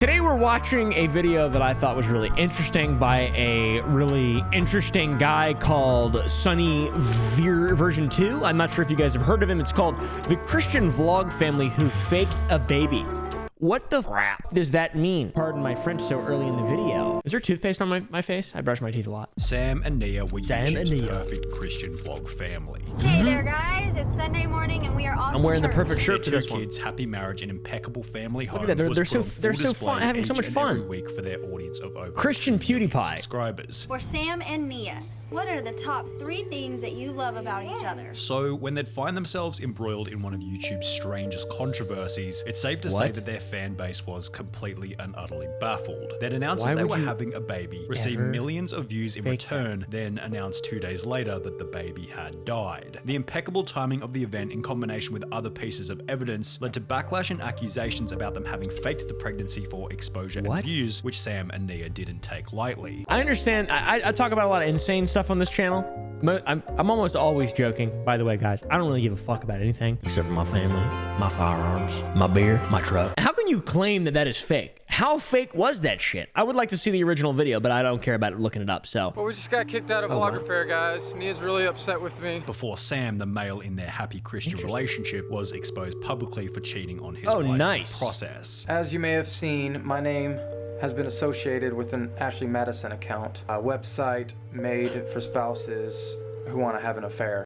Today we're watching a video that I thought was really interesting by a really interesting guy called Sunny version 2. I'm not sure if you guys have heard of him. It's called The Christian Vlog Family Who Faked a Baby. What the crap does that mean? Pardon my French so early in the video. Is there toothpaste on my face? I brush my teeth a lot. Sam and Nia were YouTube's perfect Christian vlog family. Hey there, guys. It's Sunday morning and we are off. I'm wearing the perfect shirt to Their this two one. kids' happy marriage and impeccable family home. Look at that. Was They're put on so full fun, display having so each much and fun. every week for their audience of over Christian 2 million PewDiePie. subscribers. For Sam and Nia, what are the top 3 things that you love about each other? So when they'd find themselves embroiled in one of YouTube's strangest controversies, it's safe to say that their fan base was completely and utterly baffled. They'd announced that they were having a baby, receive millions of views in return, then announced 2 days later that the baby had died. The impeccable timing of the event in combination with other pieces of evidence led to backlash and accusations about them having faked the pregnancy for exposure and views, which Sam and Nia didn't take lightly. I understand. I talk about a lot of insane stuff on this channel. I'm almost always joking. By the way, guys, I don't really give a fuck about anything except for my family, my firearms, my beer, my truck. How can you claim that that is fake? How fake was that shit? I would like to see the original video, but I don't care about looking it up, so. Well, we just got kicked out of Vlogger Fair, guys. Nia's really upset with me. Before Sam, the male in their happy Christian relationship, was exposed publicly for cheating on his wife in the process. As you may have seen, my name has been associated with an Ashley Madison account, a website made for spouses who want to have an affair.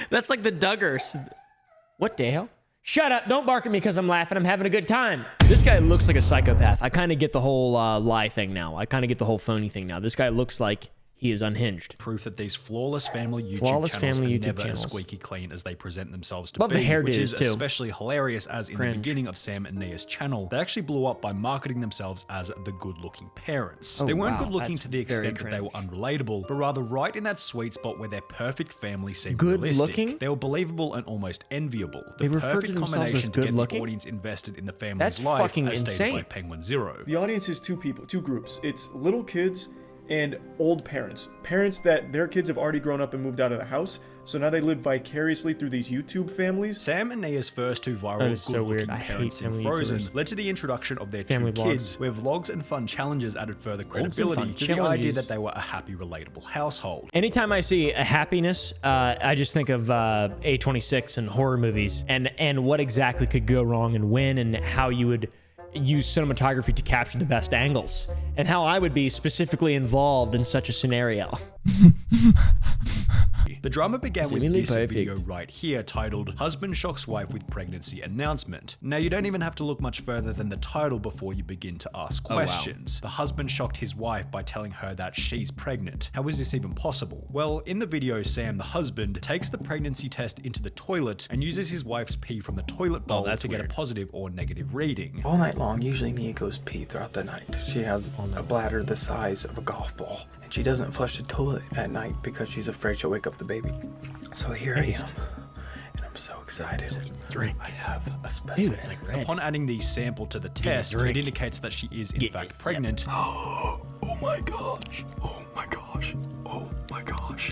That's like the Duggars. What the hell? Shut up. Don't bark at me because I'm laughing. I'm having a good time. This guy looks like a psychopath. I kind of get the whole lie thing now. I kind of get the whole phony thing now. This guy looks like he is unhinged. Proof that these flawless family YouTube channels are never as squeaky clean as they present themselves to be, which is especially hilarious as in the beginning of Sam and Nia's channel, they actually blew up by marketing themselves as the good-looking parents. They weren't good-looking to the extent that they were unrelatable, but rather right in that sweet spot where their perfect family seemed realistic. They were believable and almost enviable. The perfect combination to get the audience invested in the family's life, as stated by Penguin Zero. The audience is two groups. It's little kids and old parents. Parents that their kids have already grown up and moved out of the house, so now they live vicariously through these YouTube families. Sam and Nia's first 2 viral good-looking parents in Frozen led to the introduction of their 2 kids, where vlogs and fun challenges added further credibility to the idea that they were a happy, relatable household. Anytime I see a happiness, I just think of A26 and horror movies and what exactly could go wrong and when and how you would use cinematography to capture the best angles, and how I would be specifically involved in such a scenario. The drama began with this video right here titled "Husband Shocks Wife with Pregnancy Announcement." Now you don't even have to look much further than the title before you begin to ask questions. The husband shocked his wife by telling her that she's pregnant. How is this even possible? Well, in the video, Sam, the husband, takes the pregnancy test into the toilet and uses his wife's pee from the toilet bowl to get a positive or negative reading. All night long, usually Nia goes pee throughout the night. She has a bladder the size of a golf ball. She doesn't flush the toilet at night because she's afraid she'll wake up the baby. So here I am, and I'm so excited. I have a specimen. It's like red. Upon adding the sample to the test, it indicates that she is in fact pregnant. Oh my gosh. Oh my gosh. Oh my gosh.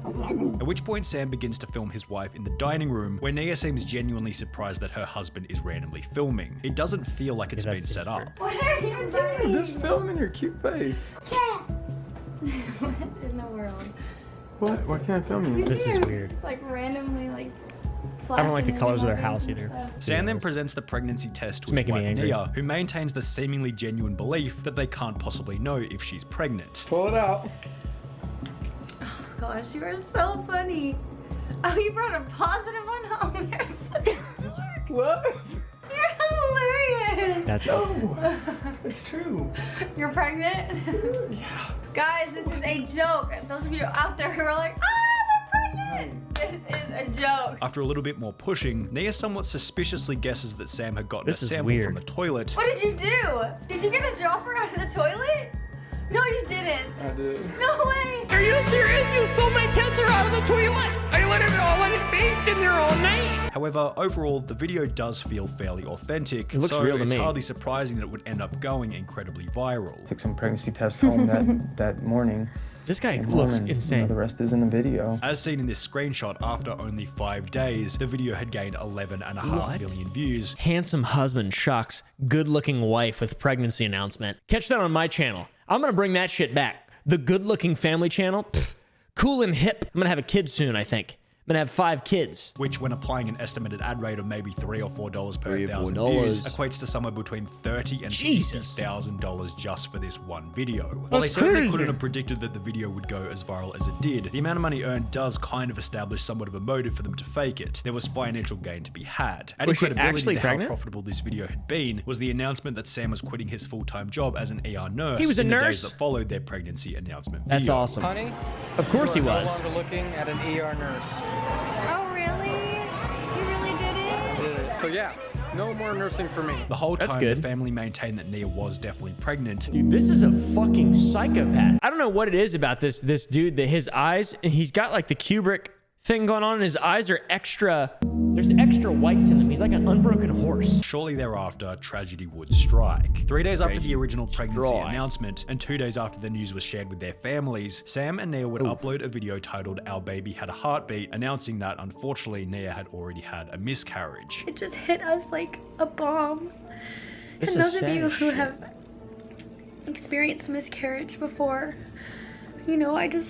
At which point Sam begins to film his wife in the dining room, where Nia seems genuinely surprised that her husband is randomly filming. It doesn't feel like it's been set up. What are you doing? Just filming your cute face. What in the world? What? Why can't I film you? This is weird. It's like randomly like I don't like the colors of their house either. Sam then presents the pregnancy test to his wife Nia, who maintains the seemingly genuine belief that they can't possibly know if she's pregnant. Pull it out. Gosh, you are so funny. Oh, you brought a positive one home. You're such a dork. What? You're hilarious. That's It's true. You're pregnant? Yeah. Guys, this is a joke. Those of you out there who are like, ah, they're pregnant. This is a joke. After a little bit more pushing, Nia somewhat suspiciously guesses that Sam had gotten a sample from the toilet. What did you do? Did you get a dropper out of the toilet? No, you didn't. I did. No way. Are you serious? You stole my pisser out of the toilet. I let it baste in there all night. However, overall, the video does feel fairly authentic, it looks so real to it's me. hardly surprising that it would end up going incredibly viral. Took some pregnancy tests home that morning, This guy looks insane. The rest is in the video. As seen in this screenshot, after only 5 days, the video had gained 11.5 million views. Handsome husband shocks good-looking wife with pregnancy announcement. Catch that on my channel. I'm gonna bring that shit back. The good-looking family channel. Pfft, cool and hip. I'm gonna have a kid soon, I think. I'm gonna have 5 kids. Which, when applying an estimated ad rate of maybe $3 or $4 per 1,000 views, equates to somewhere between $30,000 and $50,000 just for this one video. While they certainly couldn't have predicted that the video would go as viral as it did, the amount of money earned does kind of establish somewhat of a motive for them to fake it. There was financial gain to be had. Adding credibility to how profitable this video had been was the announcement that Sam was quitting his full-time job as an ER nurse. He was a in nurse? the days that followed their pregnancy announcement video. That's awesome. Honey, of course he was. No longer looking at an ER nurse. Oh, really? You really did it? So yeah, no more nursing for me. The whole time, the family maintained that Nia was definitely pregnant. Dude, this is a fucking psychopath. I don't know what it is about this dude, that his eyes, he's got like the Kubrick thing going on, and his eyes are extra, there's extra whites in them. He's like an unbroken horse. Shortly thereafter, tragedy would strike. 3 days after the original pregnancy announcement, and 2 days after the news was shared with their families, Sam and Nia would upload a video titled "Our Baby Had a Heartbeat," announcing that unfortunately Nia had already had a miscarriage. It just hit us like a bomb. This and is those of you who sad have experienced miscarriage before, you know, I can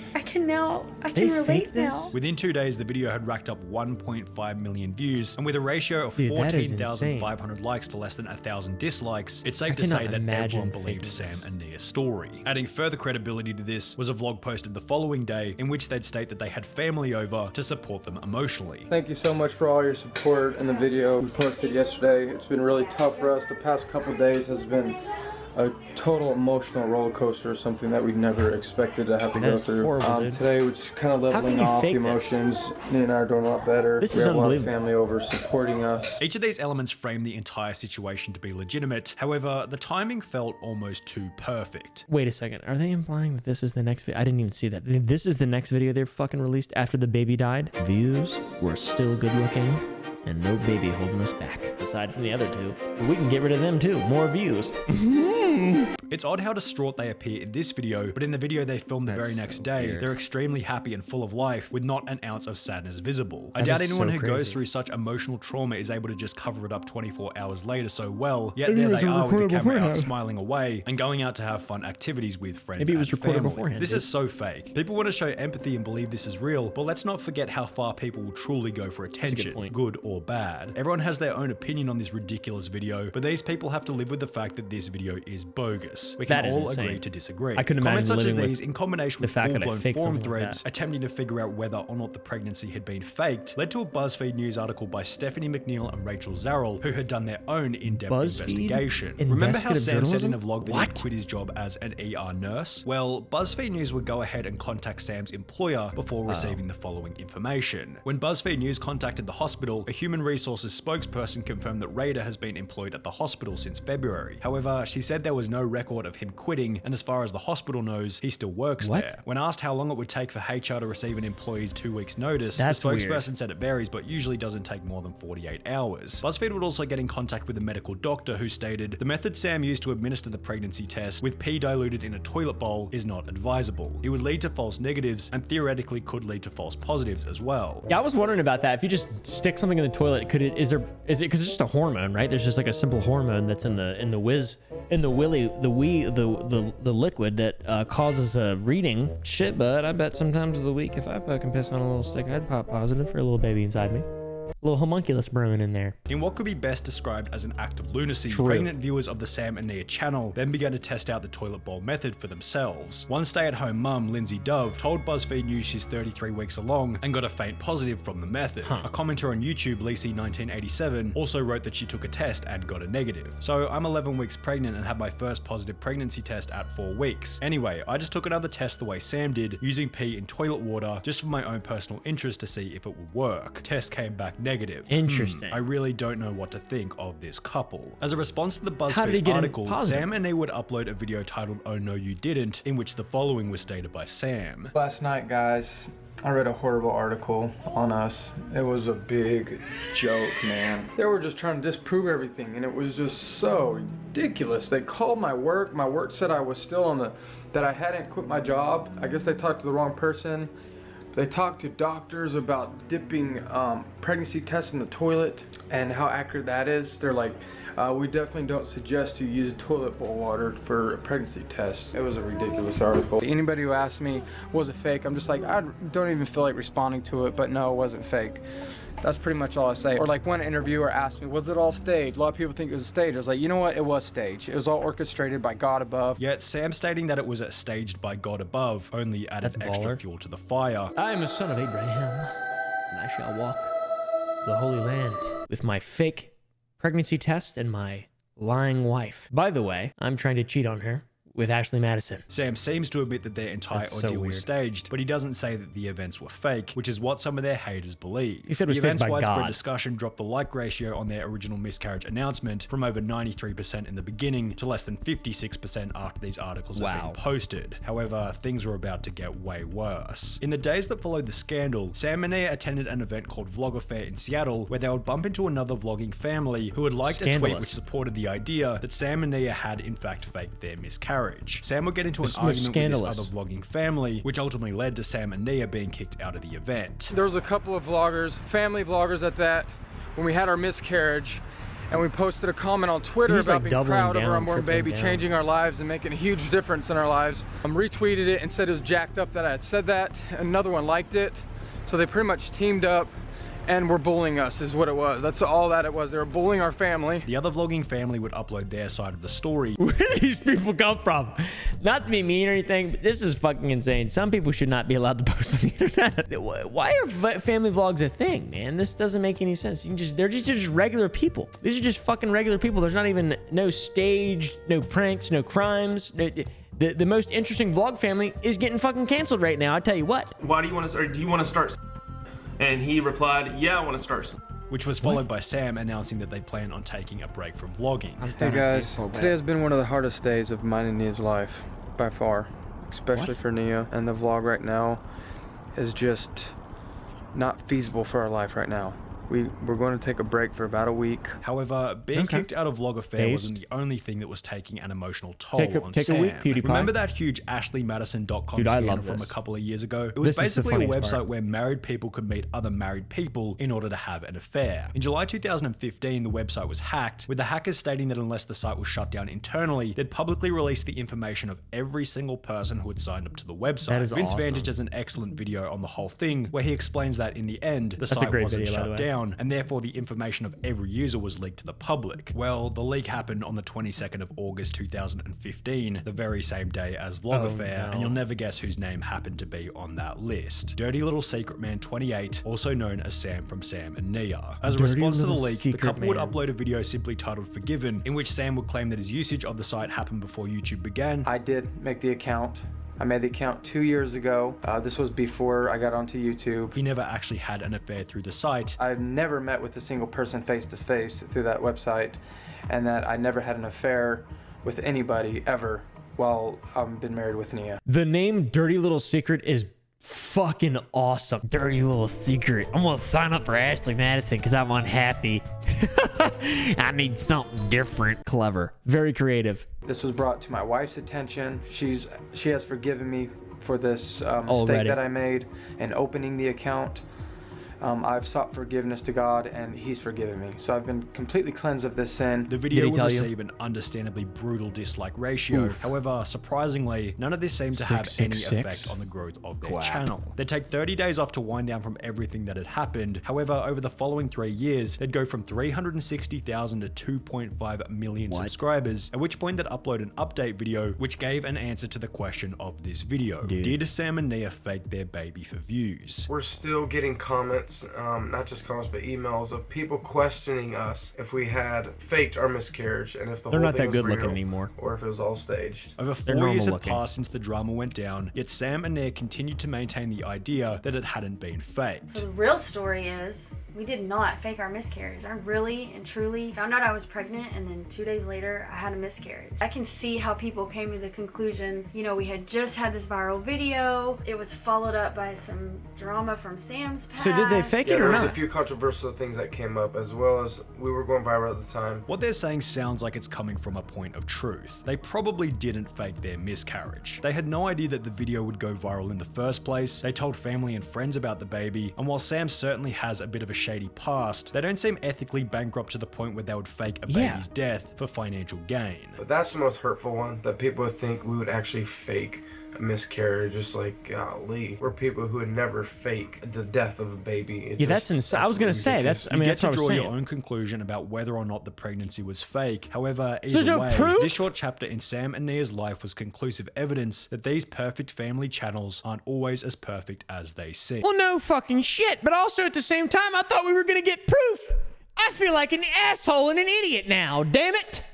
relate now. Within 2 days, the video had racked up 1.5 million views, and with a ratio of 14,500 likes to less than 1,000 dislikes, it's safe to say that everyone believed Sam and Nia's story. Adding further credibility to this was a vlog posted the following day in which they'd state that they had family over to support them emotionally. Thank you so much for all your support in the video we posted yesterday. It's been really tough for us. The past couple days has been a total emotional roller coaster, something that we never expected to have to go through. Horrible, today we're just kind of leveling off the emotions. Nia and I are doing a lot better. This we is have a lot of unbelievable. family over supporting us. Each of these elements framed the entire situation to be legitimate. However, the timing felt almost too perfect. Wait a second. Are they implying that this is the next video? I didn't even see that. This is the next video they're fucking released after the baby died. Views were still good looking, and no baby holding us back. Aside from the other two, we can get rid of them too. More views. It's odd how distraught they appear in this video, but in the video they filmed the very next day, they're extremely happy and full of life with not an ounce of sadness visible. I doubt anyone who goes through such emotional trauma is able to just cover it up 24 hours later so well, yet there they are with the camera out smiling away and going out to have fun activities with friends and family. This is so fake. People want to show empathy and believe this is real, but let's not forget how far people will truly go for attention, good or bad. Everyone has their own opinion on this ridiculous video, but these people have to live with the fact that this video is bogus. We can all agree to disagree. I couldn't imagine Comments such as living these, in combination with full-blown forum threads attempting to figure out whether or not the pregnancy had been faked, led to a BuzzFeed news article by Stephanie McNeil and Rachel Zarrell, who had done their own in-depth investigation. Remember how Sam said in a vlog that he'd quit his job as an ER nurse? Well, BuzzFeed News would go ahead and contact Sam's employer before receiving the following information. When BuzzFeed News contacted the hospital, a human resources spokesperson confirmed that Raider has been employed at the hospital since February. However, she said there was no record of him quitting, and as far as the hospital knows, he still works there. When asked how long it would take for HR to receive an employee's 2 weeks notice, the spokesperson said it varies, but usually doesn't take more than 48 hours. BuzzFeed would also get in contact with a medical doctor who stated, the method Sam used to administer the pregnancy test with pee diluted in a toilet bowl is not advisable. It would lead to false negatives and theoretically could lead to false positives as well. Yeah, I was wondering about that. If you just stick something in the toilet, is it because it's just a hormone, right? There's just like a simple hormone that's in the liquid that causes a reading. Shit, bud, I bet sometimes of the week if I fucking piss on a little stick, I'd pop positive for a little baby inside me. A little homunculus brewing in there. In what could be best described as an act of lunacy, pregnant viewers of the Sam and Nia channel then began to test out the toilet bowl method for themselves. One stay-at-home mum, Lindsay Dove, told BuzzFeed News she's 33 weeks along and got a faint positive from the method. A commenter on YouTube, Lacey1987, also wrote that she took a test and got a negative. So I'm 11 weeks pregnant and had my first positive pregnancy test at 4 weeks. Anyway, I just took another test the way Sam did, using pee in toilet water just for my own personal interest to see if it would work. Test came back negative. Interesting. I really don't know what to think of this couple. As a response to the BuzzFeed article, Sam and Nia would upload a video titled "Oh No You Didn't," in which the following was stated by Sam. Last night, guys, I read a horrible article on us. It was a big joke, man. They were just trying to disprove everything, and it was just so ridiculous. They called my work. My work said I was still on that I hadn't quit my job. I guess they talked to the wrong person. They talked to doctors about dipping pregnancy tests in the toilet and how accurate that is. They're like, we definitely don't suggest you use toilet bowl water for a pregnancy test. It was a ridiculous article. Anybody who asked me, was it fake? I'm just like, I don't even feel like responding to it, but no, it wasn't fake. That's pretty much all I say. Or like one interviewer asked me, was it all staged? A lot of people think it was staged. I was like, you know what? It was staged. It was all orchestrated by God above. Yet Sam stating that it was staged by God above only added extra fuel to the fire. I am a son of Abraham, and I shall walk the Holy Land with my fake pregnancy test and my lying wife. By the way, I'm trying to cheat on her with Ashley Madison. Sam seems to admit that their entire ordeal was staged, but he doesn't say that the events were fake, which is what some of their haters believe. He said it was the staged event's by widespread God. discussion dropped the like ratio on their original miscarriage announcement from over 93% in the beginning to less than 56% after these articles have been posted. However, things were about to get way worse. In the days that followed the scandal, Sam and Nia attended an event called Vlog Affair in Seattle, where they would bump into another vlogging family who had liked a tweet which supported the idea that Sam and Nia had in fact faked their miscarriage. Sam would get into an argument with this other vlogging family, which ultimately led to Sam and Nia being kicked out of the event. There was a couple of vloggers, family vloggers at that, when we had our miscarriage, and we posted a comment on Twitter about being proud of our unborn baby, changing our lives and making a huge difference in our lives. Retweeted it and said it was jacked up that I had said that. Another one liked it. So they pretty much teamed up and were bullying us is what it was. That's all that it was. They were bullying our family. The other vlogging family would upload their side of the story. Where do these people come from? Not to be mean or anything, but this is fucking insane. Some people should not be allowed to post on the internet. Why are family vlogs a thing, man? This doesn't make any sense. They're just regular people. These are just fucking regular people. There's not even no staged, no pranks, no crimes. The most interesting vlog family is getting fucking canceled right now. I tell you what. Why do you want to start? Do you want to start? And he replied, yeah, I want to start. Which was followed by Sam announcing that they plan on taking a break from vlogging. Hey guys, today has been one of the hardest days of mine and Nia's life, by far. Especially for Nia. And the vlog right now is just not feasible for our life right now. We're going to take a break for about a week. However, being kicked out of Vlog Affair wasn't the only thing that was taking an emotional toll on take Sam. a week, PewDiePie. Remember that huge AshleyMadison.com scandal from a couple of years ago? It was basically a website where married people could meet other married people in order to have an affair. In July 2015, the website was hacked, with the hackers stating that unless the site was shut down internally, they'd publicly release the information of every single person who had signed up to the website. That is Vince awesome. Vantage has an excellent video on the whole thing, where he explains that in the end, the site wasn't shut down, and therefore the information of every user was leaked to the public. Well, the leak happened on the 22nd of August 2015, the very same day as Vlog Affair, and you'll never guess whose name happened to be on that list. Dirty Little Secret Man 28, also known as Sam from Sam and Nia. As a response to the leak, the couple would upload a video simply titled Forgiven, in which Sam would claim that his usage of the site happened before YouTube began. I did make the account. I made the account 2 years ago. This was before I got onto YouTube. He never actually had an affair through the site. I've never met with a single person face to face through that website, and that I never had an affair with anybody ever while I've been married with Nia. The name Dirty Little Secret is fucking awesome. Dirty Little Secret. I'm gonna sign up for Ashley Madison because I'm unhappy. I need something different. Clever. Very creative. This was brought to my wife's attention. She has forgiven me for this mistake that I made in opening the account. I've sought forgiveness to God, and He's forgiven me. So I've been completely cleansed of this sin. The video would receive an understandably brutal dislike ratio. Oof. However, surprisingly, none of this seemed to have any effect on the growth of their channel. They'd take 30 days off to wind down from everything that had happened. However, over the following 3 years, they'd go from 360,000 to 2.5 million subscribers, at which point they'd upload an update video, which gave an answer to the question of this video. Did Sam and Nia fake their baby for views? We're still getting comments comments, not just comments, but emails of people questioning us if we had faked our miscarriage and if the They're whole not thing that was good real, looking anymore. or if it was all staged. Over 4 years had passed since the drama went down, yet Sam and Nia continued to maintain the idea that it hadn't been faked. So the real story is, we did not fake our miscarriage. I really and truly found out I was pregnant, and then 2 days later, I had a miscarriage. I can see how people came to the conclusion, you know, we had just had this viral video. It was followed up by some drama from Sam's past. So did they fake it or not? There was a few controversial things that came up, as well as we were going viral at the time. What they're saying sounds like it's coming from a point of truth. They probably didn't fake their miscarriage. They had no idea that the video would go viral in the first place. They told family and friends about the baby, and while Sam certainly has a bit of a shady past, they don't seem ethically bankrupt to the point where they would fake a baby's death for financial gain. But that's the most hurtful one, that people would think we would actually fake a miscarriage. Just like, golly, we're people who would never fake the death of a baby. That's insane. I was gonna say that's. I mean, that's what I was saying. You get to draw your own conclusion about whether or not the pregnancy was fake. However, so either way, proof? This short chapter in Sam and Nia's life was conclusive evidence that these perfect family channels aren't always as perfect as they seem. Well, no fucking shit. But also at the same time, I thought we were gonna get proof. I feel like an asshole and an idiot now. Damn it.